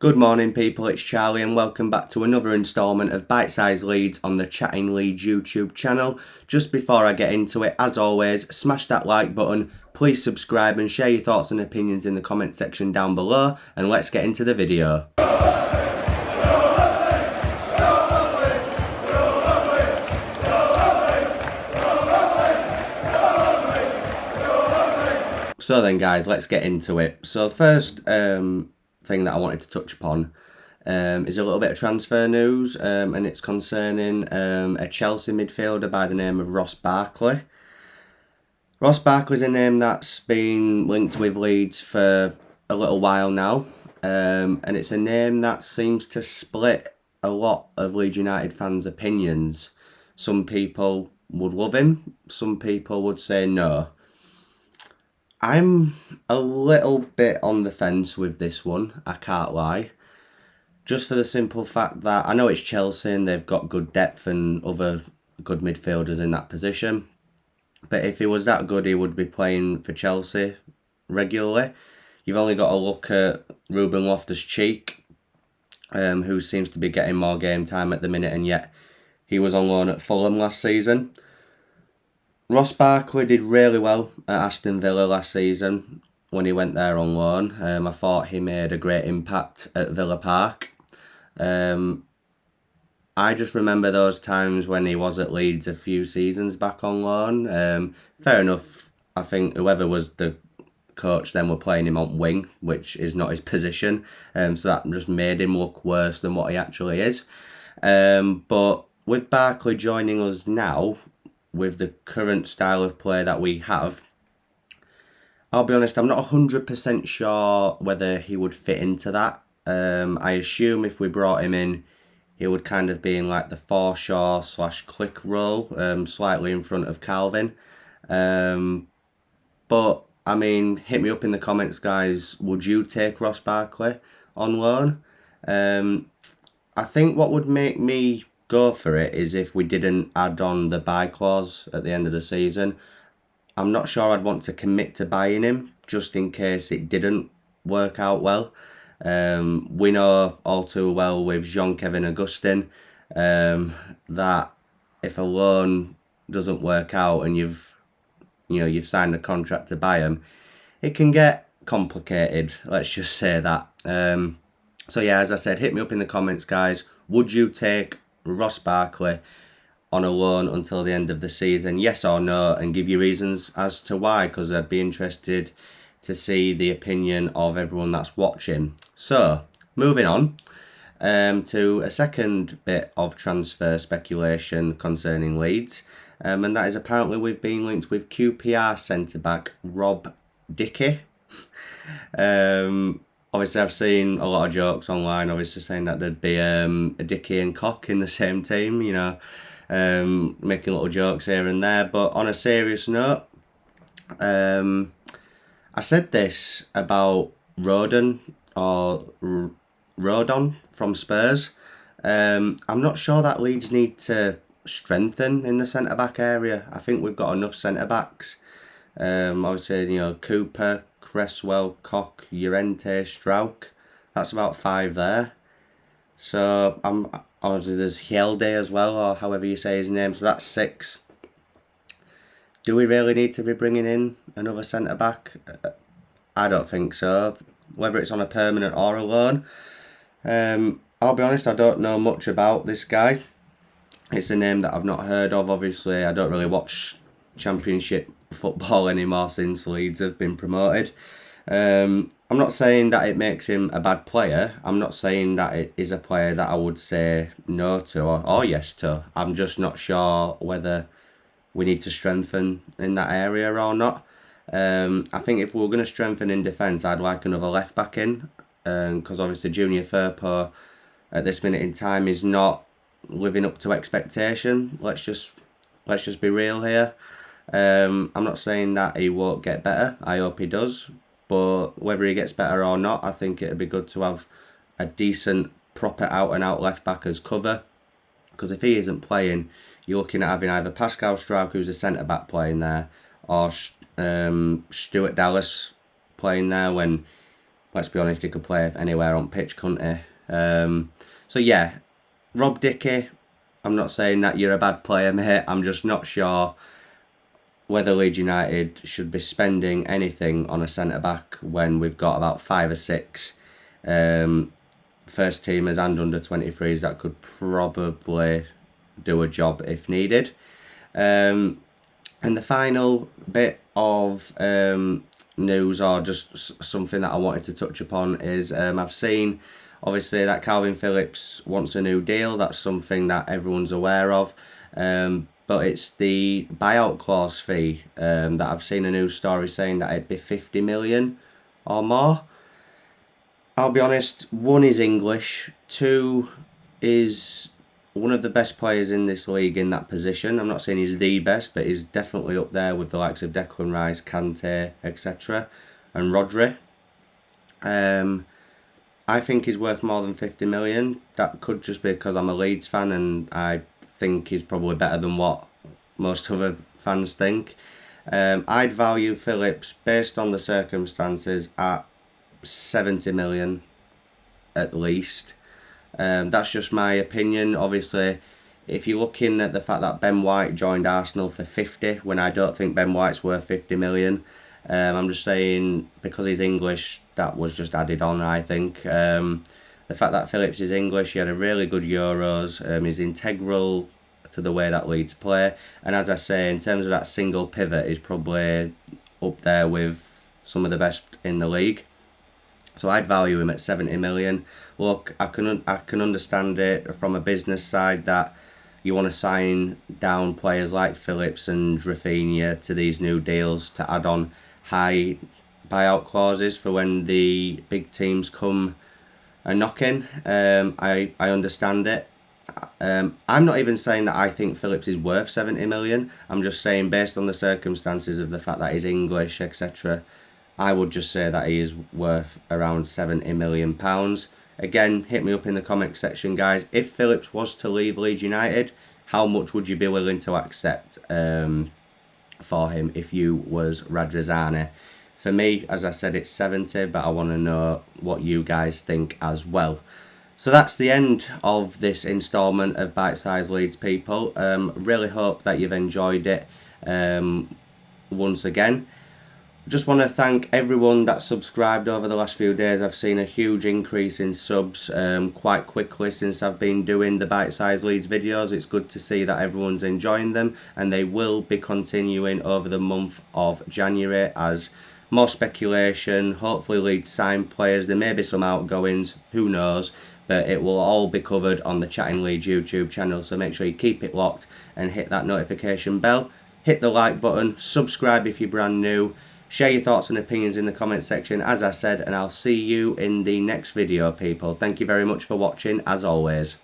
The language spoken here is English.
Good morning people, it's Charlie and welcome back to another instalment of Bite-Size Leeds on the Chatting Leeds YouTube channel. Just before I get into it, as always, smash that like button, please subscribe and share your thoughts and opinions in the comment section down below, and let's get into the video. So then guys, let's get into it. So the first thing that I wanted to touch upon is a little bit of transfer news, and it's concerning a Chelsea midfielder by the name of Ross Barkley. Ross Barkley is a name that's been linked with Leeds for a little while now, and it's a name that seems to split a lot of Leeds United fans' opinions. Some people would love him, some people would say no. I'm a little bit on the fence with this one, I can't lie. Just for the simple fact that I know it's Chelsea and they've got good depth and other good midfielders in that position. But if he was that good, he would be playing for Chelsea regularly. You've only got to look at Ruben Loftus-Cheek, who seems to be getting more game time at the minute, and yet he was on loan at Fulham last season. Ross Barkley did really well at Aston Villa last season when he went there on loan. I thought he made a great impact at Villa Park. I just remember those times when he was at Leeds a few seasons back on loan. Fair enough, I think whoever was the coach then were playing him on wing, which is not his position. So that just made him look worse than what he actually is. But with Barkley joining us now, with the current style of play that we have, I'll be honest, I'm not 100% sure whether he would fit into that. I assume if we brought him in, he would kind of be in like the Forshaw/Click role, slightly in front of Kalvin. But, I mean, hit me up in the comments, guys. Would you take Ross Barkley on loan? I think what would make me go for it is if we didn't add on the buy clause at the end of the season. I'm not sure I'd want to commit to buying him just in case it didn't work out well. We know all too well with Jean-Kevin Augustin that if a loan doesn't work out and you've signed a contract to buy him, it can get complicated, let's just say that. So yeah, as I said, hit me up in the comments, guys. Would you take Ross Barkley on a loan until the end of the season, yes or no, and give you reasons as to why, because I'd be interested to see the opinion of everyone that's watching. So, moving on to a second bit of transfer speculation concerning Leeds, and that is apparently we've been linked with QPR centre-back Rob Dickey. Obviously, I've seen a lot of jokes online, obviously saying that there'd be a Dickey and Cock in the same team, making little jokes here and there. But on a serious note, I said this about Rodon from Spurs. I'm not sure that Leeds need to strengthen in the centre-back area. I think we've got enough centre-backs. Obviously, Cooper, Cresswell, Koch, Llorente, Strauch. That's about 5 there. So obviously there's Hjelde as well, or however you say his name. So that's 6. Do we really need to be bringing in another centre back? I don't think so. Whether it's on a permanent or a loan. I'll be honest, I don't know much about this guy. It's a name that I've not heard of. Obviously, I don't really watch Championship football anymore since Leeds have been promoted. I'm not saying that it makes him a bad player. I'm not saying that it is a player that I would say no to or yes to. I'm just not sure whether we need to strengthen in that area or not. I think if we were going to strengthen in defence, I'd like another left back in, because obviously Junior Firpo at this minute in time is not living up to expectation. Let's just be real here. I'm not saying that he won't get better. I hope he does. But whether he gets better or not, I think it'd be good to have a decent, proper out-and-out left-back as cover. Because if he isn't playing, you're looking at having either Pascal Struijk, who's a centre-back, playing there, or Stuart Dallas playing there when let's be honest, he could play anywhere on pitch, couldn't he? So yeah, Rob Dickie, I'm not saying that you're a bad player, mate. I'm just not sure whether Leeds United should be spending anything on a centre-back when we've got about 5 or 6 first teamers and under 23s that could probably do a job if needed. And the final bit of news, or just something that I wanted to touch upon, is I've seen obviously that Kalvin Phillips wants a new deal. That's something that everyone's aware of. But it's the buyout clause fee that I've seen a news story saying that it'd be 50 million or more. I'll be honest, 1 is English, 2 is one of the best players in this league in that position. I'm not saying he's the best, but he's definitely up there with the likes of Declan Rice, Kante, etc. and Rodri. I think he's worth more than 50 million. That could just be because I'm a Leeds fan and I think he's probably better than what most other fans think. I'd value Phillips, based on the circumstances, at 70 million at least. That's just my opinion. Obviously, if you're looking at the fact that Ben White joined Arsenal for 50, when I don't think Ben White's worth 50 million, I'm just saying because he's English, that was just added on, I think. The fact that Phillips is English, he had a really good Euros, he's integral to the way that Leeds play, and as I say, in terms of that single pivot, he's probably up there with some of the best in the league. So I'd value him at 70 million. Look, I can understand it from a business side that you want to sign down players like Phillips and Rafinha to these new deals to add on high buyout clauses for when the big teams come a knocking. I understand it. I'm not even saying that I think Phillips is worth 70 million. I'm just saying, based on the circumstances of the fact that he's English, etc., I would just say that he is worth around £70 million. Again, hit me up in the comment section, guys. If Phillips was to leave Leeds United, how much would you be willing to accept for him if you was Radrizzani? For me, as I said, it's 70, but I want to know what you guys think as well. So that's the end of this instalment of Bite-Size Leeds, people. Really hope that you've enjoyed it once again. Just want to thank everyone that subscribed over the last few days. I've seen a huge increase in subs quite quickly since I've been doing the Bite-Size Leeds videos. It's good to see that everyone's enjoying them, and they will be continuing over the month of January as more speculation. Hopefully Leeds sign players. There may be some outgoings, who knows, but it will all be covered on the Chatting Leeds YouTube channel, so make sure you keep it locked and hit that notification bell. Hit the like button, subscribe if you're brand new. Share your thoughts and opinions in the comment section, as I said, and I'll see you in the next video, people. Thank you very much for watching, as always.